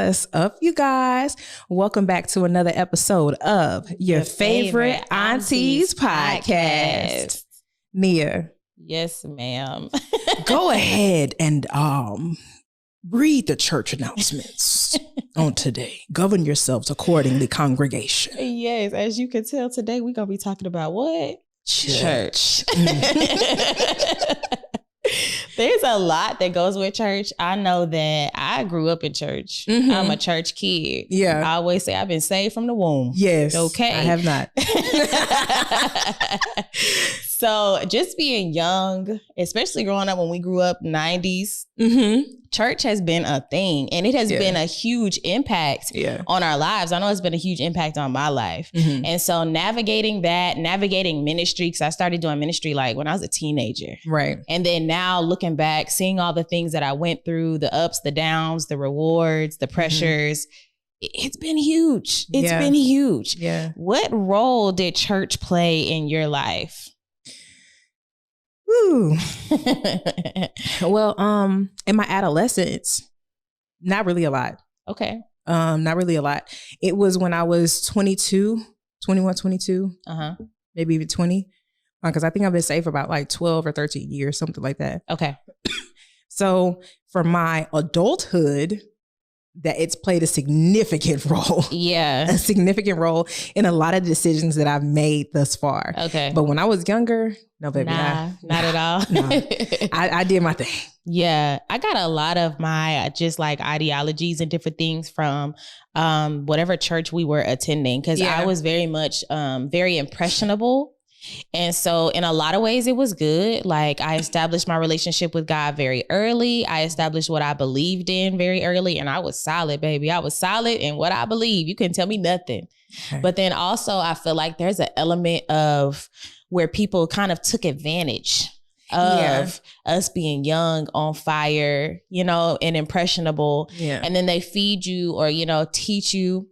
What's up, you guys? Welcome back to another episode of your favorite Aunties podcast. Nia. Yes, ma'am. Go ahead and read the church announcements on today. Govern yourselves accordingly, congregation. Yes, as you can tell, today we're going to be talking about what? Church. There's a lot that goes with church. I know that I grew up in church. Mm-hmm. I'm a church kid. Yeah. I always say I've been saved from the womb. Yes. Okay. I have not. So just being young, especially growing up when we grew up 90s, church has been a thing, and it has been a huge impact on our lives. I know it's been a huge impact on my life. And so navigating ministry, because I started doing ministry like when I was a teenager. Right. And then now looking back, seeing all the things that I went through, the ups, the downs, the rewards, the pressures, it's been huge. It's been huge. Yeah. What role did church play in your life? Ooh. Well, in my adolescence, not really a lot. Okay. Not really a lot. It was when I was 21, 22, maybe even 20. Because I think I've been saved for about like 12 or 13 years, something like that. Okay. So for my adulthood, that it's played a significant role. Yeah. A significant role in a lot of decisions that I've made thus far. Okay. But when I was younger, no, baby. Not at all. Nah. I did my thing. Yeah. I got a lot of my just like ideologies and different things from whatever church we were attending. Because I was very much very impressionable. And so in a lot of ways, it was good. Like I established my relationship with God very early. I established what I believed in very early. And I was solid, baby. I was solid in what I believe. You couldn't tell me nothing. Okay. But then also I feel like there's an element of where people kind of took advantage of us being young, on fire, and impressionable. Yeah. And then they feed you or, teach you,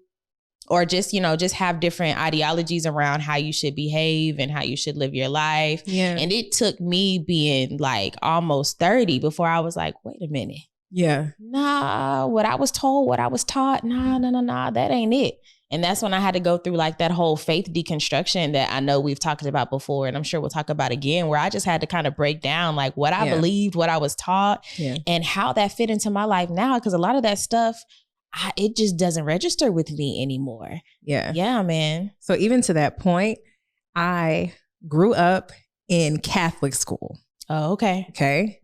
or just have different ideologies around how you should behave and how you should live your life. Yeah. And it took me being like almost 30 before I was like, wait a minute. Yeah. Nah, what I was told, what I was taught, nah, that ain't it. And that's when I had to go through like that whole faith deconstruction that I know we've talked about before, and I'm sure we'll talk about again, where I just had to kind of break down like what I believed, what I was taught, and how that fit into my life now. Because a lot of that stuff, it just doesn't register with me anymore. Yeah. Yeah, man. So even to that point, I grew up in Catholic school. Oh, okay. Okay.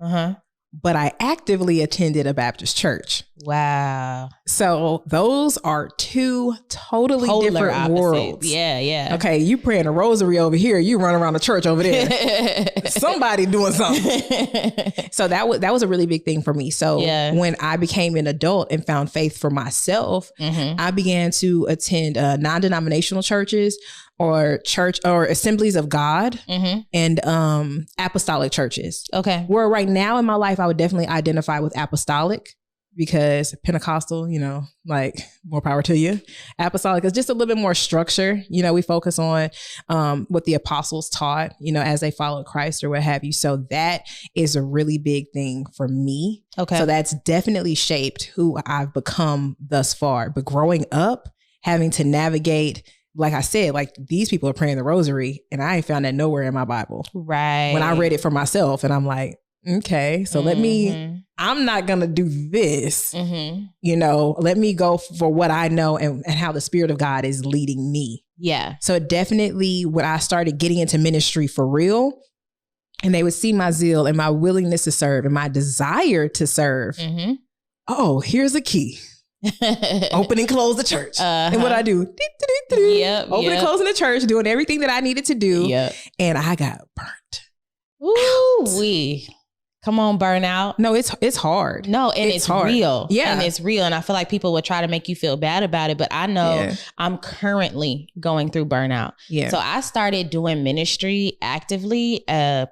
But I actively attended a Baptist church. Wow. So those are two totally different opposites. Worlds. Yeah. Okay, you praying a rosary over here, you run around the church over there. Somebody doing something. So that was a really big thing for me. So when I became an adult and found faith for myself, I began to attend non-denominational churches or church or assemblies of God and apostolic churches. Okay. Where right now in my life, I would definitely identify with apostolic, because Pentecostal, like more power to you. Apostolic is just a little bit more structure. We focus on what the apostles taught, as they followed Christ or what have you. So that is a really big thing for me. Okay. So that's definitely shaped who I've become thus far. But growing up, having to navigate, like I said, like these people are praying the rosary and I ain't found that nowhere in my Bible. Right. When I read it for myself and I'm like, okay, so I'm not going to do this, let me go for what I know and how the Spirit of God is leading me. Yeah. So definitely when I started getting into ministry for real, and they would see my zeal and my willingness to serve and my desire to serve. Oh, here's a key. Open and close the church. And what I do, open and closing the church, doing everything that I needed to do. And I got burnt. Ooh, come on, burnout. No, it's hard. No, and it's hard. Real. Yeah. And it's real. And I feel like people would try to make you feel bad about it. But I know I'm currently going through burnout. Yeah. So I started doing ministry actively,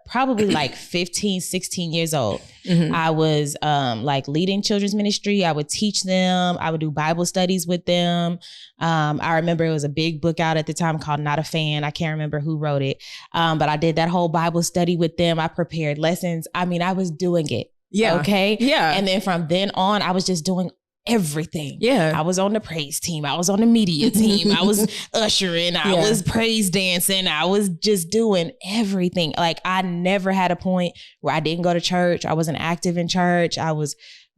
probably like 15, 16 years old. I was like leading children's ministry. I would teach them. I would do Bible studies with them. I remember it was a big book out at the time called Not a Fan. I can't remember who wrote it. But I did that whole Bible study with them. I prepared lessons. I mean, I was doing it. Yeah. Okay. Yeah. And then from then on, I was just doing everything. Yeah. I was on the praise team. I was on the media team. I was ushering. I was praise dancing. I was just doing everything. Like I never had a point where I didn't go to church. I wasn't active in church. I was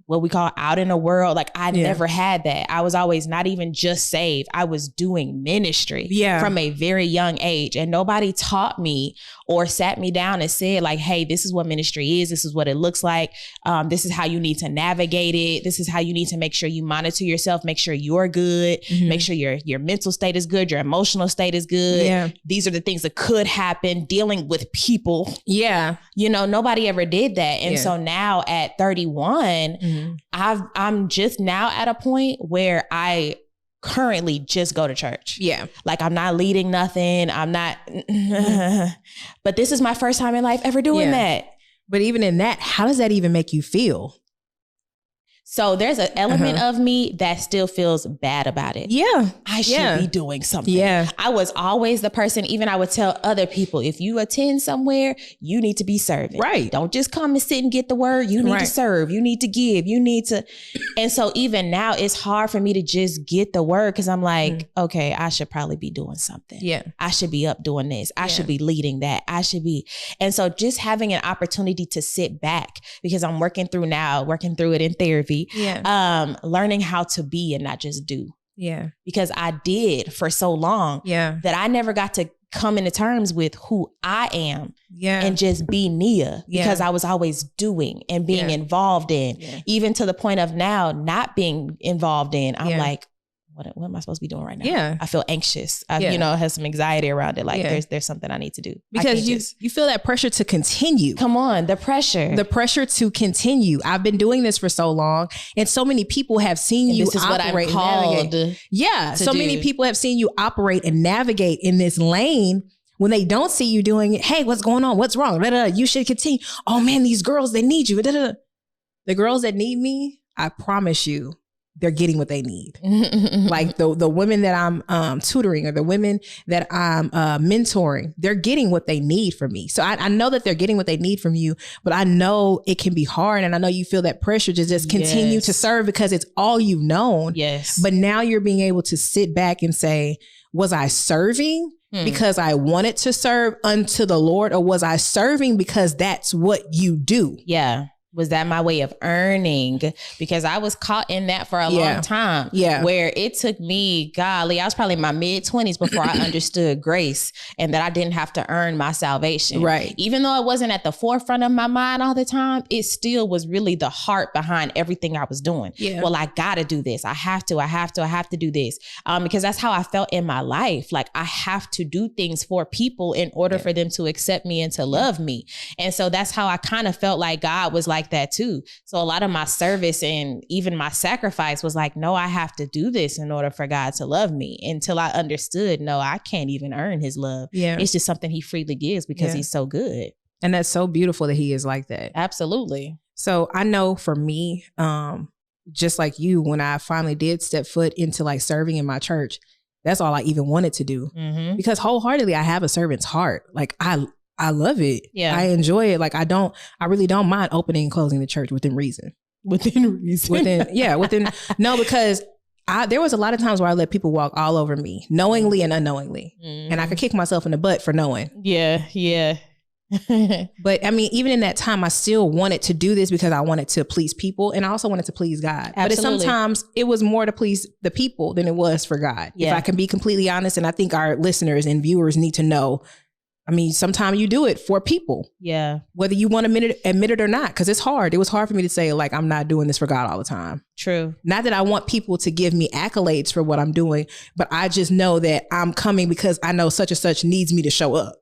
what we call out in the world. Like I never had that. I was always not even just saved. I was doing ministry from a very young age, and nobody taught me or sat me down and said like, hey, this is what ministry is. This is what it looks like. This is how you need to navigate it. This is how you need to make sure you monitor yourself, make sure you're good, make sure your mental state is good, your emotional state is good. Yeah. These are the things that could happen dealing with people. Yeah. You know, nobody ever did that. And so now at 31, I'm just now at a point where I currently just go to church. Yeah. Like I'm not leading nothing. I'm not, but this is my first time in life ever doing that. But even in that, how does that even make you feel? So there's an element of me that still feels bad about it. Yeah. I should be doing something. Yeah. I was always the person, even I would tell other people, if you attend somewhere, you need to be serving. Right. Don't just come and sit and get the word. You need to serve. You need to give. You need to. And so even now it's hard for me to just get the word because I'm like, okay, I should probably be doing something. Yeah. I should be up doing this. I should be leading that. I should be. And so just having an opportunity to sit back because I'm working through it in therapy. Yeah. Learning how to be and not just do. Yeah. Because I did for so long that I never got to come into terms with who I am and just be Nia because I was always doing and being involved in, even to the point of now not being involved in. I'm like, what am I supposed to be doing right now? Yeah. I feel anxious. I, have some anxiety around it. Like there's something I need to do. Because you feel that pressure to continue. Come on, the pressure to continue. I've been doing this for so long and so many people have seen you this is operate what I'm and navigate. So many people have seen you operate and navigate in this lane. When they don't see you doing it, hey, what's going on? What's wrong? You should continue. Oh man, these girls, they need you. The girls that need me, I promise you, they're getting what they need. Like the women that I'm tutoring or the women that I'm mentoring, they're getting what they need from me. So I know that they're getting what they need from you, but I know it can be hard. And I know you feel that pressure to just continue to serve because it's all you've known. Yes. But now you're being able to sit back and say, was I serving because I wanted to serve unto the Lord, or was I serving because that's what you do? Yeah. Was that my way of earning? Because I was caught in that for a long time. Yeah. Where it took me, golly, I was probably in my mid-20s before I understood grace and that I didn't have to earn my salvation. Right. Even though it wasn't at the forefront of my mind all the time, it still was really the heart behind everything I was doing. Yeah. Well, I gotta do this. I have to do this. Because that's how I felt in my life. Like I have to do things for people in order for them to accept me and to love me. And so that's how I kind of felt like God was like that too. So a lot of my service and even my sacrifice was like, no, I have to do this in order for God to love me, until I understood, no, I can't even earn his love. Yeah. It's just something he freely gives because he's so good. And that's so beautiful that he is like that. Absolutely. So I know for me, just like you, when I finally did step foot into like serving in my church, that's all I even wanted to do because wholeheartedly I have a servant's heart. Like I love it. Yeah. I enjoy it. Like I really don't mind opening and closing the church within reason. No, because there was a lot of times where I let people walk all over me, knowingly and unknowingly. And I could kick myself in the butt for knowing. Yeah. Yeah. But I mean, even in that time, I still wanted to do this because I wanted to please people. And I also wanted to please God. Absolutely. But sometimes it was more to please the people than it was for God. Yeah. If I can be completely honest. And I think our listeners and viewers need to know, I mean, sometimes you do it for people. Yeah. Whether you want to admit it or not, because it's hard. It was hard for me to say, like, I'm not doing this for God all the time. True. Not that I want people to give me accolades for what I'm doing, but I just know that I'm coming because I know such and such needs me to show up.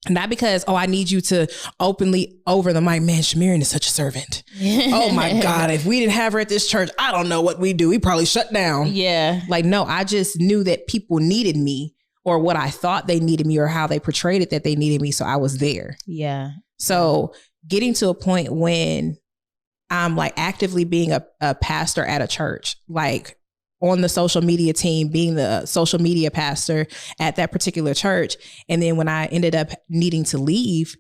Not because, I need you to openly over the mic, man, Shamirin is such a servant. Oh my God, if we didn't have her at this church, I don't know what we'd do. We probably shut down. Yeah. Like, no, I just knew that people needed me, or what I thought they needed me, or how they portrayed it that they needed me. So I was there. Yeah. So getting to a point when I'm like actively being a pastor at a church, like on the social media team, being the social media pastor at that particular church. And then when I ended up needing to leave,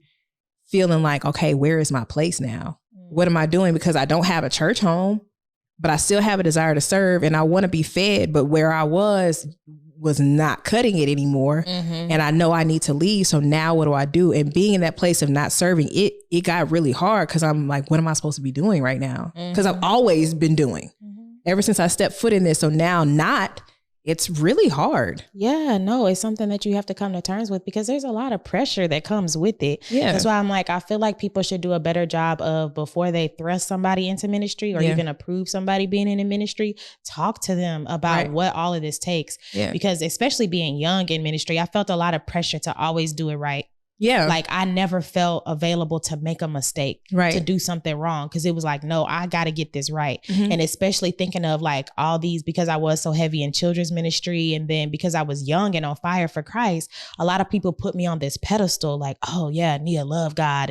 feeling like, okay, where is my place now? What am I doing? Because I don't have a church home. but I still have a desire to serve and I want to be fed. But where I was not cutting it anymore. And I know I need to leave. So now what do I do? And being in that place of not serving, it got really hard because I'm like, what am I supposed to be doing right now? Because I've always been doing ever since I stepped foot in this. So now it's really hard. Yeah, no, it's something that you have to come to terms with because there's a lot of pressure that comes with it. Yeah. That's why I'm like, I feel like people should do a better job of before they thrust somebody into ministry or even approve somebody being in a ministry, talk to them about what all of this takes. Yeah. Because especially being young in ministry, I felt a lot of pressure to always do it right. Yeah. Like I never felt available to make a mistake, to do something wrong. Cause it was like, no, I got to get this right. And especially thinking of like all these, because I was so heavy in children's ministry. And then because I was young and on fire for Christ, a lot of people put me on this pedestal, like, oh yeah, Nia love God.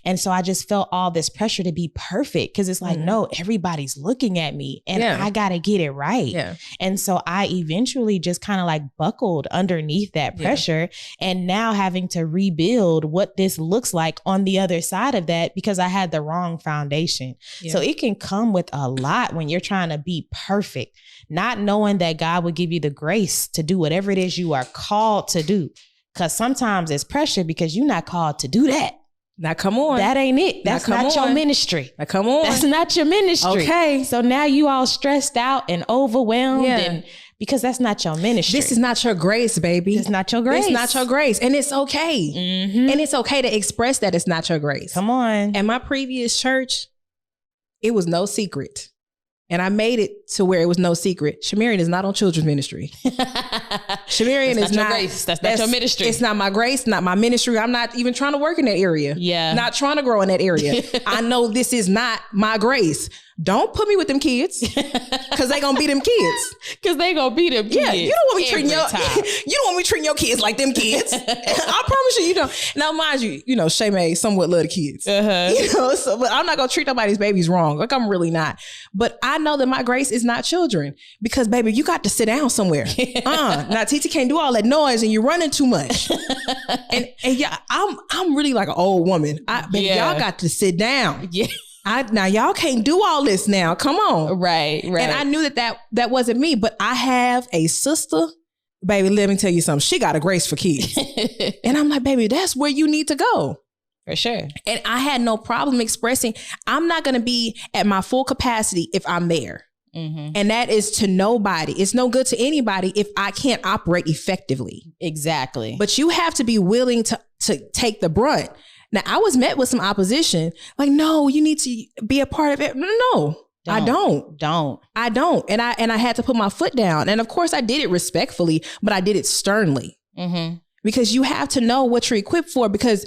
And so I just felt all this pressure to be perfect. Cause it's like, no, everybody's looking at me and I got to get it right. Yeah. And so I eventually just kind of like buckled underneath that pressure and now having to rebuild what this looks like on the other side of that because I had the wrong foundation. Yeah. So it can come with a lot when you're trying to be perfect, not knowing that God will give you the grace to do whatever it is you are called to do. Because sometimes it's pressure because you're not called to do that. Now, come on. That ain't it. That's not your ministry. Now, come on. That's not your ministry. Okay. So now you all stressed out and overwhelmed and because that's not your ministry. This is not your grace, baby. It's not your grace. It's not your grace. And it's okay. And it's okay to express that it's not your grace. Come on. And my previous church, it was no secret. And I made it to where it was no secret. Shamarian is not on children's ministry. Shamarian is not your grace. That's not your ministry. It's not my grace, not my ministry. I'm not even trying to work in that area. Yeah. Not trying to grow in that area. I know this is not my grace. Don't put me with them kids because they gonna be them kids. Because they gonna be them kids. Yeah, you don't want me treating your kids like them kids. I promise you don't. Now, mind you, Shay May somewhat love the kids. But I'm not gonna treat nobody's babies wrong. Like I'm really not. But I know that my grace is not children because, baby, you got to sit down somewhere. Now, Titi can't do all that noise and you're running too much. and yeah, I'm really like an old woman. Y'all got to sit down. Yeah. Now y'all can't do all this now. Come on. Right. And I knew that wasn't me, but I have a sister, baby, let me tell you something. She got a grace for kids. And I'm like, baby, that's where you need to go. For sure. And I had no problem expressing, I'm not going to be at my full capacity if I'm there. And that is to nobody. It's no good to anybody if I can't operate effectively. Exactly. But you have to be willing to take the brunt. Now, I was met with some opposition. Like, no, you need to be a part of it. No, I don't. I don't. And I had to put my foot down. And of course, I did it respectfully, but I did it sternly. Because you have to know what you're equipped for. Because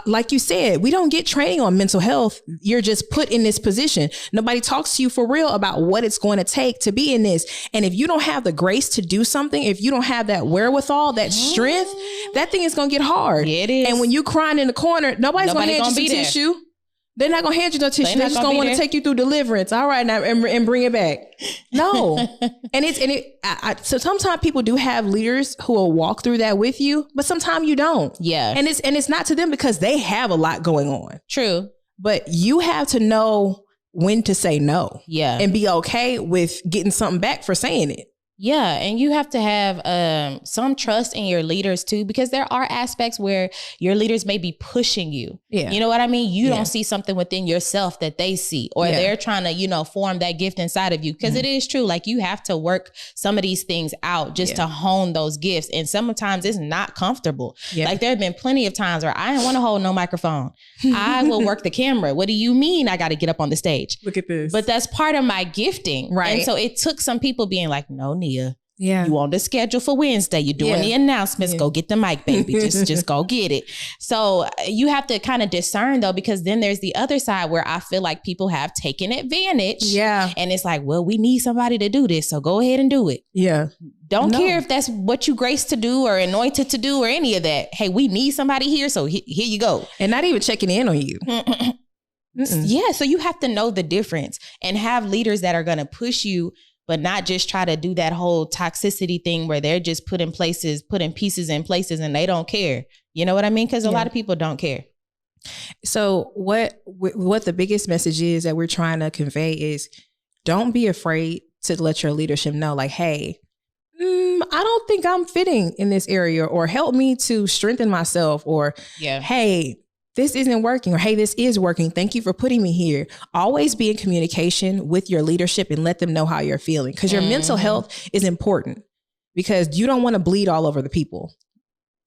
like you said, we don't get training on mental health. You're just put in this position. Nobody talks to you for real about what it's going to take to be in this. And if you don't have the grace to do something, if you don't have that wherewithal, that strength, that thing is going to get hard. Yeah, it is. And when you crying in the corner, nobody's going to hand you some tissue. They're not going to hand you no tissue. They're just going to want to take you through deliverance. All right, now and bring it back. No. So sometimes people do have leaders who will walk through that with you, but sometimes you don't. Yeah. And it's not to them because they have a lot going on. True. But you have to know when to say no. Yeah. And be okay with getting something back for saying it. Yeah. And you have to have some trust in your leaders too, because there are aspects where your leaders may be pushing you. Yeah. You know what I mean? You don't see something within yourself that they see, or they're trying to, form that gift inside of you. Because it is true. Like you have to work some of these things out just to hone those gifts. And sometimes it's not comfortable. Yeah. Like there have been plenty of times where I didn't want to hold no microphone. I will work the camera. What do you mean I got to get up on the stage? Look at this. But that's part of my gifting. Right. And so it took some people being like, no, Nia, you on the schedule for Wednesday. You're doing the announcements. Go get the mic, baby. Just go get it. So you have to kind of discern though, because then there's the other side where I feel like people have taken advantage. Yeah. And it's like, well, we need somebody to do this. So go ahead and do it. Yeah. Don't care if that's what you graced to do or anointed to do or any of that. Hey, we need somebody here. So here you go. And not even checking in on you. Yeah. So you have to know the difference and have leaders that are going to push you, but not just try to do that whole toxicity thing where they're just putting pieces in places and they don't care. You know what I mean? Because a lot of people don't care. So what the biggest message is that we're trying to convey is don't be afraid to let your leadership know, like, hey, I don't think I'm fitting in this area, or help me to strengthen myself, or hey, this isn't working, or hey, this is working. Thank you for putting me here. Always be in communication with your leadership and let them know how you're feeling, because your mental health is important, because you don't want to bleed all over the people.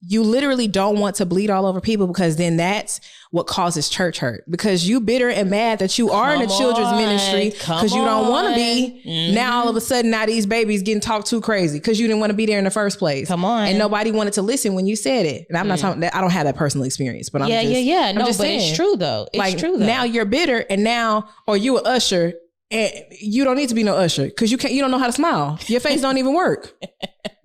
You literally don't want to bleed all over people, because then that's what causes church hurt, because you bitter and mad that you are in a children's ministry because you don't want to be. Now all of a sudden, now these babies getting talked too crazy because you didn't want to be there in the first place. Come on. And nobody wanted to listen when you said it. And I'm not talking that, I don't have that personal experience, but I'm just No, just but saying, it's true though. It's true though. Now you're bitter, and now, or you an usher, and you don't need to be no usher because you don't know how to smile. Your face don't even work.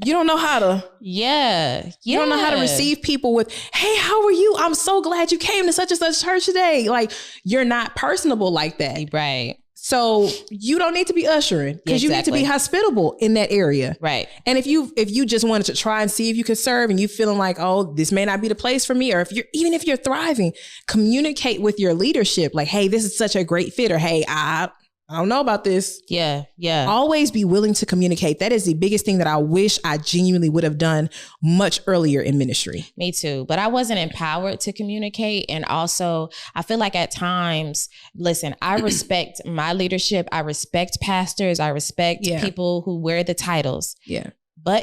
You don't know how to. You don't know how to receive people with, hey, how are you? I'm so glad you came to such and such church today. Like, you're not personable like that. Right. So you don't need to be ushering, because you need to be hospitable in that area. Right. And if you just wanted to try and see if you could serve, and you feeling like, oh, this may not be the place for me, or even if you're thriving, communicate with your leadership. Like, hey, this is such a great fit, or hey, I don't know about this. Yeah. Always be willing to communicate. That is the biggest thing that I wish I genuinely would have done much earlier in ministry. Me too. But I wasn't empowered to communicate. And also, I feel like at times, listen, I respect my leadership. I respect pastors. I respect people who wear the titles. Yeah.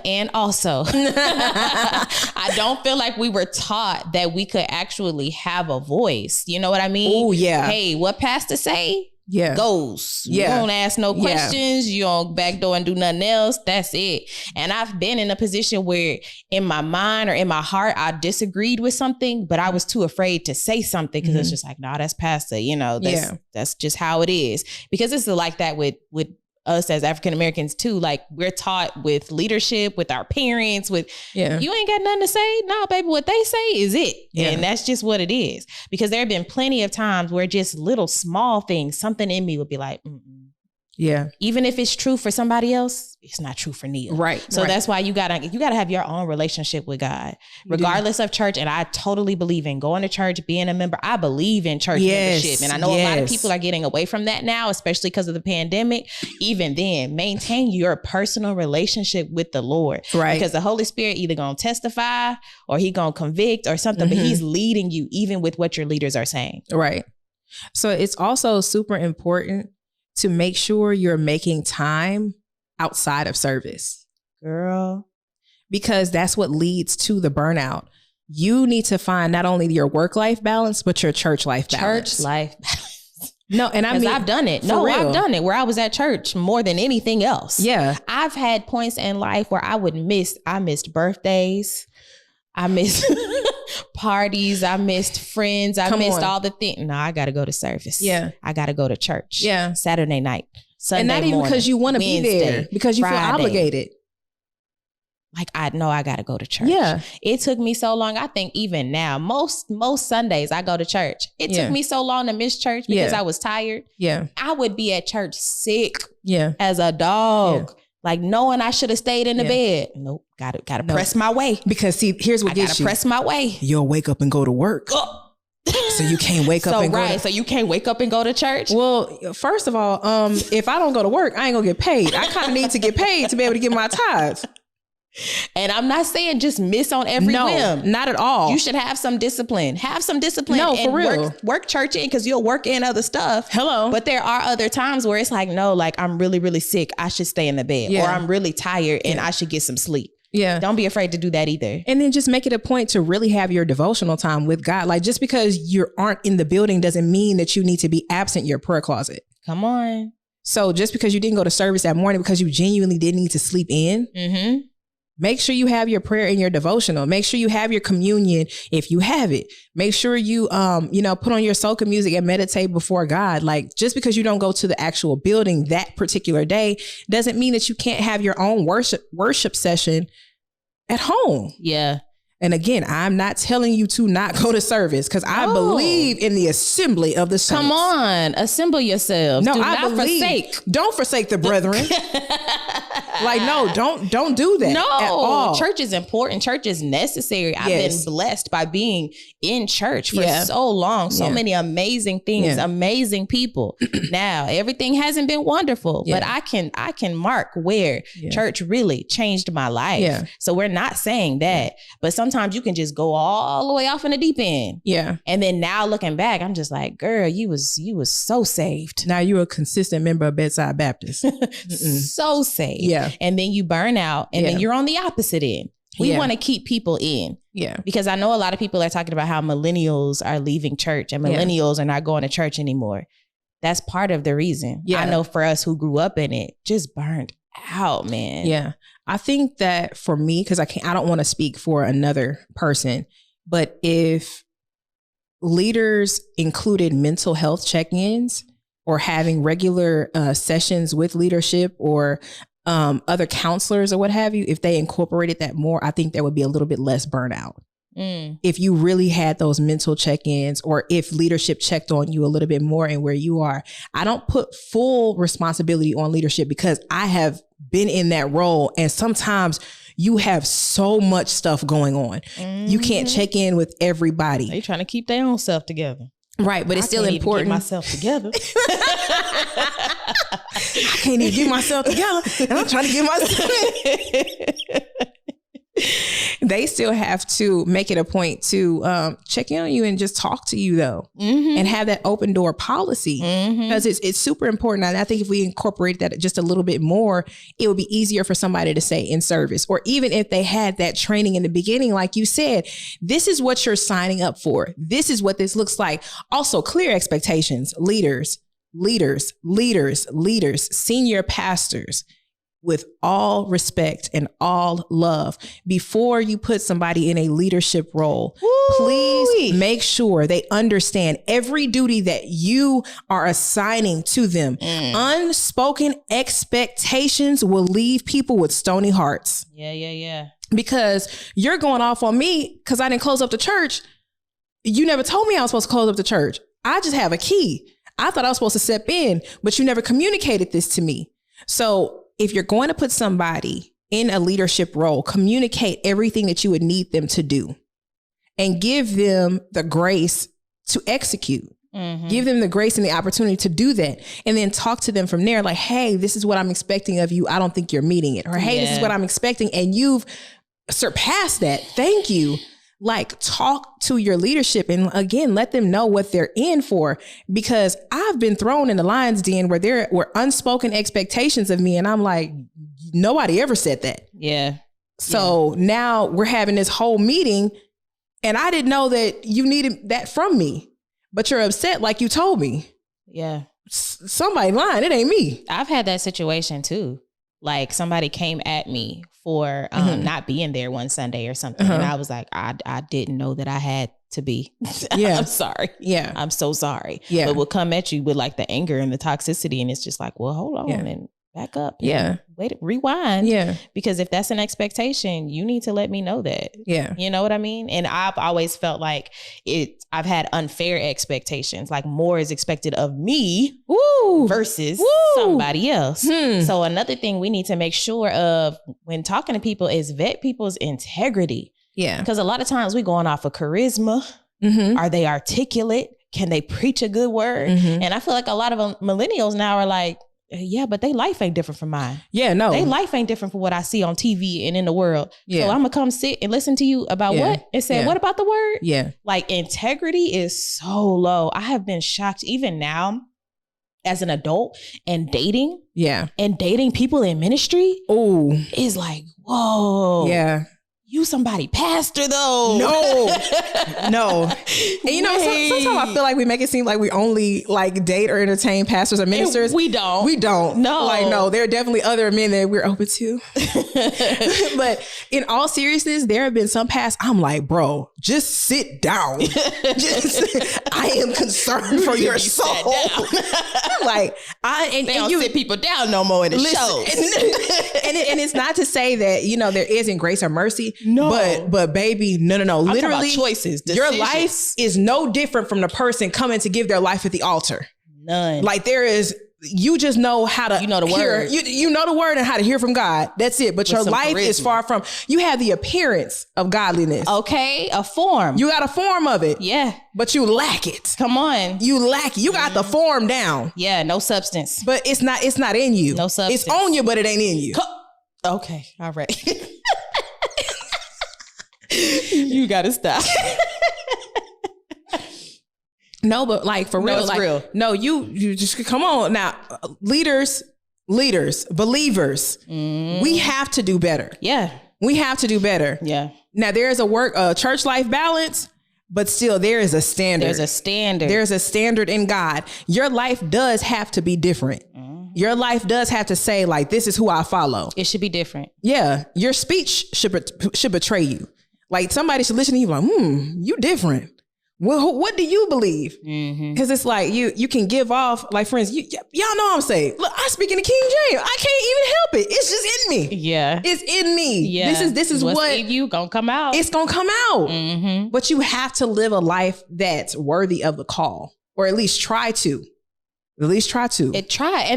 And also, I don't feel like we were taught that we could actually have a voice. You know what I mean? Oh, yeah. Hey, what pastor say? Goes. You don't ask no questions. You don't backdoor and do nothing else. That's it. And I've been in a position where in my mind or in my heart, I disagreed with something, but I was too afraid to say something because it's just like, nah, that's pastor. You know, that's just how it is. Because it's like that with us as African Americans too. Like, we're taught with leadership, with our parents, with you ain't got nothing to say. No, baby, what they say is it. And that's just what it is. Because there have been plenty of times where just little small things, something in me would be like, yeah. Even if it's true for somebody else, it's not true for Neil. Right. So that's why you gotta have your own relationship with God, regardless of church. And I totally believe in going to church, being a member. I believe in church membership. And I know a lot of people are getting away from that now, especially because of the pandemic. Even then, maintain your personal relationship with the Lord. Right. Because the Holy Spirit either gonna testify or he gonna convict or something, but he's leading you even with what your leaders are saying. Right. So it's also super important to make sure you're making time outside of service. Girl. Because that's what leads to the burnout. You need to find not only your work-life balance, but your church life balance. Church life balance. No, and I mean, I've done it. No, real. I've done it where I was at church more than anything else. Yeah. I've had points in life where I missed birthdays. I missed parties. I missed friends. I missed all the things. No, I got to go to service. Yeah. I got to go to church. Yeah. Saturday night, Sunday and not even morning, because you want to be there, because you Friday. feel obligated. Like, I know I got to go to church. Yeah. It took me so long. I think even now, most Sundays I go to church. It took me so long to miss church because I was tired. Yeah. I would be at church sick as a dog. Yeah. Like, knowing I should have stayed in the bed. Nope. Gotta press my way. Because see, here's what gets you. Press my way. You'll wake up and go to work. So you can't wake up and go. So you can't wake up and go to church? Well, first of all, if I don't go to work, I ain't gonna get paid. I kind of need to get paid to be able to get my tithes. And I'm not saying just miss on every whim. Not at all. You should have some discipline. No, for real. Work church in, because you'll work in other stuff. Hello. But there are other times where it's like, no, like, I'm really, really sick. I should stay in the bed. Or I'm really tired and I should get some sleep. Yeah. Don't be afraid to do that either. And then just make it a point to really have your devotional time with God. Like, just because you aren't in the building doesn't mean that you need to be absent your prayer closet. Come on. So just because you didn't go to service that morning because you genuinely didn't need to sleep in, make sure you have your prayer and your devotional. Make sure you have your communion if you have it. Make sure you, put on your soca music and meditate before God. Like, just because you don't go to the actual building that particular day doesn't mean that you can't have your own worship session at home. Yeah. And again, I'm not telling you to not go to service because I believe in the assembly of the saints. Come on, assemble yourselves. No, don't forsake the brethren. Like, no, don't do that. No, at all. Church is important. Church is necessary. I've been blessed by being in church for so long. So many amazing things, amazing people. Now, everything hasn't been wonderful, but I can mark where church really changed my life. Yeah. So we're not saying that, but sometimes you can just go all the way off in the deep end. Yeah. And then now looking back, I'm just like, girl, you was so saved. Now you're a consistent member of Bedside Baptist. So saved. Yeah. And then you burn out and then you're on the opposite end. We want to keep people in. Yeah. Because I know a lot of people are talking about how millennials are leaving church and millennials are not going to church anymore. That's part of the reason. Yeah. I know for us who grew up in it, just burned out, man. Yeah. I think that for me, because I don't want to speak for another person, but if leaders included mental health check-ins or having regular sessions with leadership or other counselors or what have you, if they incorporated that more, I think there would be a little bit less burnout. If you really had those mental check-ins or if leadership checked on you a little bit more and where you are. I don't put full responsibility on leadership because I have been in that role and sometimes you have so much stuff going on. You can't check in with everybody. They trying to keep their own self together. Right, but it's still important. Get myself together. I can't even get myself together, and I'm trying to get myself. They still have to make it a point to check in on you and just talk to you though, and have that open door policy because it's super important. And I think if we incorporate that just a little bit more, it would be easier for somebody to say in service, or even if they had that training in the beginning, like you said, this is what you're signing up for. This is what this looks like. Also, clear expectations, leaders, senior pastors. With all respect and all love, before you put somebody in a leadership role, please make sure they understand every duty that you are assigning to them. Unspoken expectations will leave people with stony hearts. Yeah. Because you're going off on me because I didn't close up the church. You never told me I was supposed to close up the church. I just have a key. I thought I was supposed to step in, but you never communicated this to me. So if you're going to put somebody in a leadership role, communicate everything that you would need them to do and give them the grace to execute. Give them the grace and the opportunity to do that. And then talk to them from there like, hey, this is what I'm expecting of you. I don't think you're meeting it. Or, hey, this is what I'm expecting. And you've surpassed that. Thank you. Like, talk to your leadership and again, let them know what they're in for, because I've been thrown in the lion's den where there were unspoken expectations of me. And I'm like, nobody ever said that. Yeah. So now we're having this whole meeting and I didn't know that you needed that from me, but you're upset like you told me. Yeah. Somebody lying. It ain't me. I've had that situation too. Like somebody came at me for not being there one Sunday or something. And I was like, I didn't know that I had to be. Yeah. I'm sorry. Yeah. I'm so sorry. Yeah. But we'll come at you with like the anger and the toxicity. And it's just like, well, hold on and back up. Yeah. Wait, rewind. Yeah. Because if that's an expectation, you need to let me know that. Yeah. You know what I mean? And I've always felt like I've had unfair expectations, like more is expected of me versus somebody else. So another thing we need to make sure of when talking to people is vet people's integrity. Yeah. Because a lot of times we going off of charisma. Are they articulate? Can they preach a good word? And I feel like a lot of millennials now are like, yeah, but their life ain't different from mine. Yeah, no. Their life ain't different from what I see on TV and in the world. Yeah. So I'm going to come sit and listen to you about what? And say, what about the word? Yeah. Like integrity is so low. I have been shocked even now as an adult and dating. Yeah. And dating people in ministry. Oh. Is like, whoa. Yeah. You somebody pastor though. No. And you know, sometimes I feel like we make it seem like we only like date or entertain pastors or ministers. And we don't. No. Like, no, there are definitely other men that we're open to. But in all seriousness, there have been some past, I'm like, bro, just sit down. I am concerned for your soul. Like, they don't sit people down no more in the shows. And it's not to say that, you know, there isn't grace or mercy. But baby, no. I'm literally choices. Decisions. Your life is no different from the person coming to give their life at the altar. None. Like there is, you just know how to, the word. You know the word and how to hear from God. That's it. But your life is far from, you have the appearance of godliness. Okay. A form. You got a form of it. Yeah. But you lack it. Come on. You lack it. You got the form down. Yeah. No substance. But it's not in you. No substance. It's on you, but it ain't in you. Okay. All right. You got to stop. No, but like for real, it's real. No, you just come on now. Leaders, believers, we have to do better. Yeah. We have to do better. Yeah. Now there is a church life balance, but still there is a standard. There's a standard. There's a standard in God. Your life does have to be different. Your life does have to say like, this is who I follow. It should be different. Yeah. Your speech should betray you. Like somebody should listen to you like, you different. Well, what do you believe? Because it's like you can give off, like friends, y'all know I'm saying, look, I speak in the King James. I can't even help it. It's just in me. Yeah. It's in me. Yeah. This is what's what in you gonna come out. It's gonna come out. But you have to live a life that's worthy of the call, or at least try to. And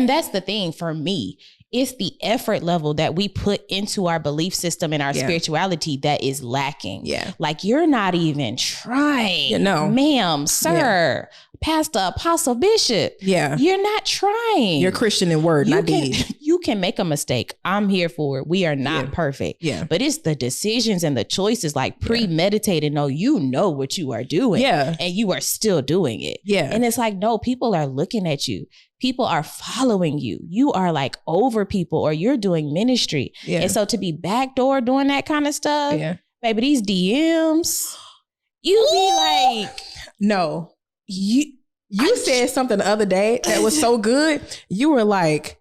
that's the thing for me. It's the effort level that we put into our belief system and our spirituality that is lacking. Yeah. Like you're not even trying. Ma'am, sir, pastor, apostle, bishop. Yeah. You're not trying. You're Christian in word, not deed. You can make a mistake. I'm here for it. We are not perfect. Yeah. But it's the decisions and the choices, like premeditated. No, you know what you are doing. Yeah. And you are still doing it. Yeah. And it's like, no, people are looking at you. People are following you. You are like over people, or you're doing ministry. Yeah. And so to be backdoor doing that kind of stuff, baby, these DMs, you be like, no, you said something the other day that was so good. You were like,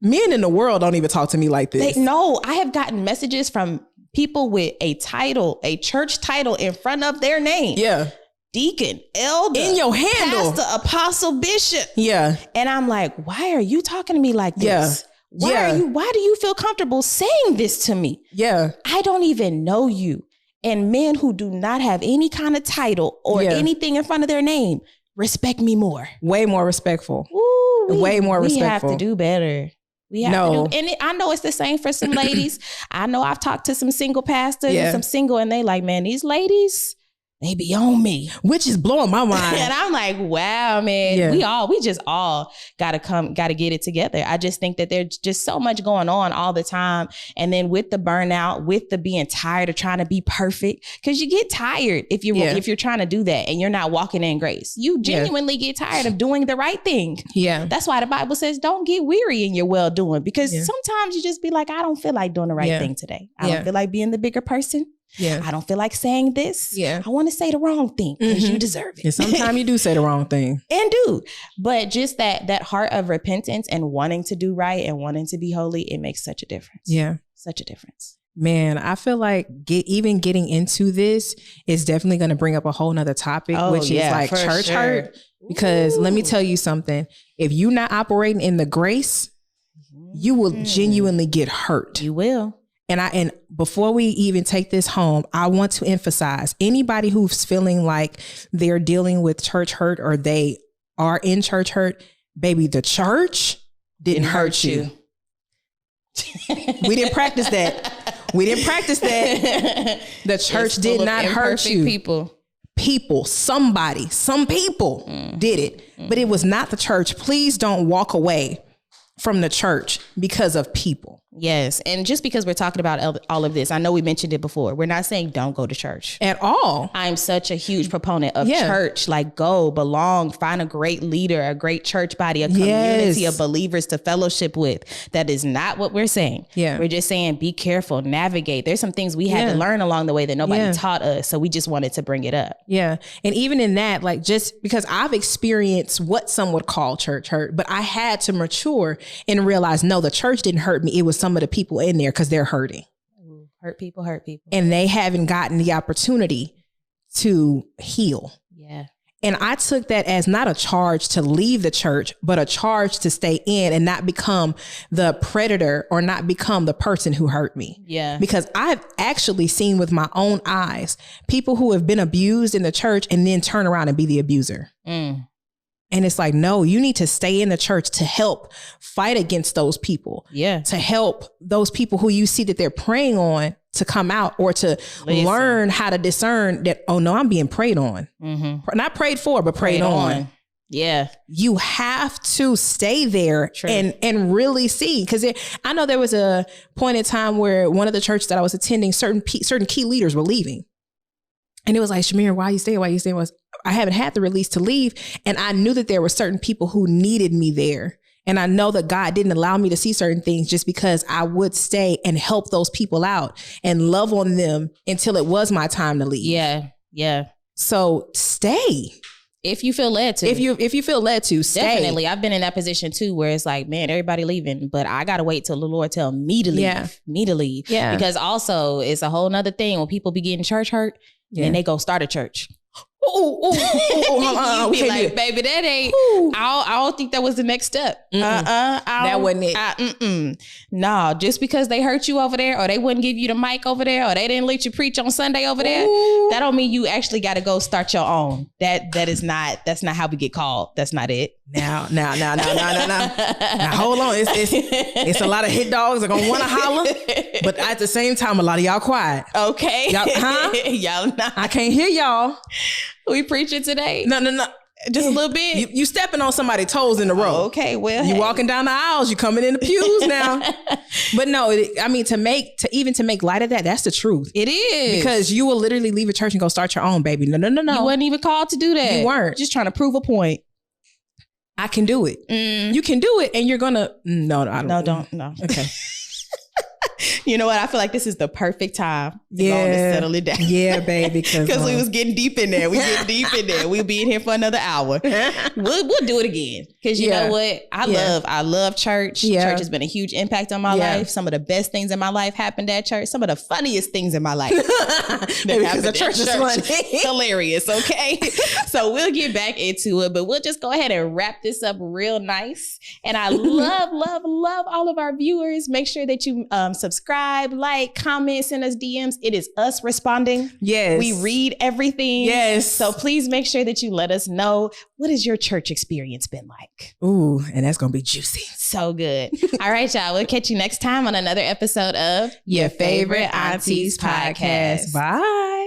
men in the world don't even talk to me like this. No, I have gotten messages from people with a title, a church title in front of their name. Yeah. Deacon, elder, in your handle, pastor, apostle, bishop. Yeah. And I'm like, why are you talking to me like this? Why do you feel comfortable saying this to me? Yeah. I don't even know you. And men who do not have any kind of title or anything in front of their name respect me more. Way more respectful. Ooh, way more respectful. We have to do better. We have to do, and I know it's the same for some ladies. I know I've talked to some single pastors and some single, and they like, man, these ladies, they be on me, which is blowing my mind. And I'm like, wow, man, we just all gotta get it together. I just think that there's just so much going on all the time. And then with the burnout, with the being tired of trying to be perfect, because you get tired if you're trying to do that and you're not walking in grace. You genuinely get tired of doing the right thing. Yeah. That's why the Bible says, don't get weary in your well doing, because sometimes you just be like, I don't feel like doing the right thing today. I don't feel like being the bigger person. Yeah. I don't feel like saying this. Yeah. I want to say the wrong thing because you deserve it. And sometimes you do say the wrong thing. And do. But just that heart of repentance and wanting to do right and wanting to be holy, it makes such a difference. Yeah. Such a difference. Man, I feel like even getting into this is definitely going to bring up a whole nother topic, which is like church hurt. Because let me tell you something. If you're not operating in the grace, you will genuinely get hurt. You will. And before we even take this home, I want to emphasize anybody who's feeling like they're dealing with church hurt or they are in church hurt, baby, the church didn't hurt you. We didn't practice that. The church did not hurt you. Some people did it, but it was not the church. Please don't walk away from the church because of people. Yes. And just because we're talking about all of this, I know we mentioned it before. We're not saying don't go to church at all. I'm such a huge proponent of church. Like, go, belong, find a great leader, a great church body, a community of believers to fellowship with. That is not what we're saying. Yeah. We're just saying, be careful, navigate. There's some things we had to learn along the way that nobody taught us. So we just wanted to bring it up. Yeah. And even in that, like, just because I've experienced what some would call church hurt, but I had to mature and realize, no, the church didn't hurt me. It was some of the people in there because they're hurting. Hurt people. And they haven't gotten the opportunity to heal. Yeah. And I took that as not a charge to leave the church, but a charge to stay in and not become the predator or not become the person who hurt me. Yeah. Because I've actually seen with my own eyes people who have been abused in the church and then turn around and be the abuser. And it's like, no, you need to stay in the church to help fight against those people. Yeah. To help those people who you see that they're preying on to come out, or to learn how to discern that, oh no, I'm being preyed on. Not prayed for, but preyed on. Yeah. You have to stay there and really see. Because I know there was a point in time where one of the churches that I was attending, certain key leaders were leaving. And it was like, Shamir, why you stay? I haven't had the release to leave. And I knew that there were certain people who needed me there. And I know that God didn't allow me to see certain things just because I would stay and help those people out and love on them until it was my time to leave. Yeah. Yeah. So stay. If you feel led to. If you feel led to, stay. Definitely. I've been in that position too, where it's like, man, everybody leaving, but I got to wait till the Lord tell me to leave. Yeah. Because also it's a whole nother thing when people be getting church hurt and they go start a church. You be like, baby, that ain't. I don't think that was the next step. That wasn't it. No, just because they hurt you over there, or they wouldn't give you the mic over there, or they didn't let you preach on Sunday over there, that don't mean you actually got to go start your own. That's not how we get called. That's not it. Now, hold on. It's a lot of hit dogs that gonna want to holler, but at the same time, a lot of y'all quiet. Okay, y'all not. I can't hear y'all. We preaching today? No. Just a little bit. You stepping on somebody's toes in the row. Okay, well, you walking down the aisles. You coming in the pews now. But no, I mean to make light of that. That's the truth. It is, because you will literally leave a church and go start your own, baby. No. You wasn't even called to do that. You weren't. Just trying to prove a point. I can do it. You can do it, and you're gonna. No, I don't. No. Okay. You know what? I feel like this is the perfect time to go on and settle it down. Yeah, baby. Because we was getting deep in there. We'll be in here for another hour. We'll do it again. Because you know what? I love church. Yeah. Church has been a huge impact on my life. Some of the best things in my life happened at church. Some of the funniest things in my life. Because the church is funny. Hilarious, okay? So we'll get back into it, but we'll just go ahead and wrap this up real nice. And I love all of our viewers. Make sure that you subscribe, like, comment, send us DMs. It is us responding. Yes. We read everything. Yes. So please make sure that you let us know, what has your church experience been like? Ooh, and that's going to be juicy. So good. All right, y'all. We'll catch you next time on another episode of Your Favorite Aunties Podcast. Bye.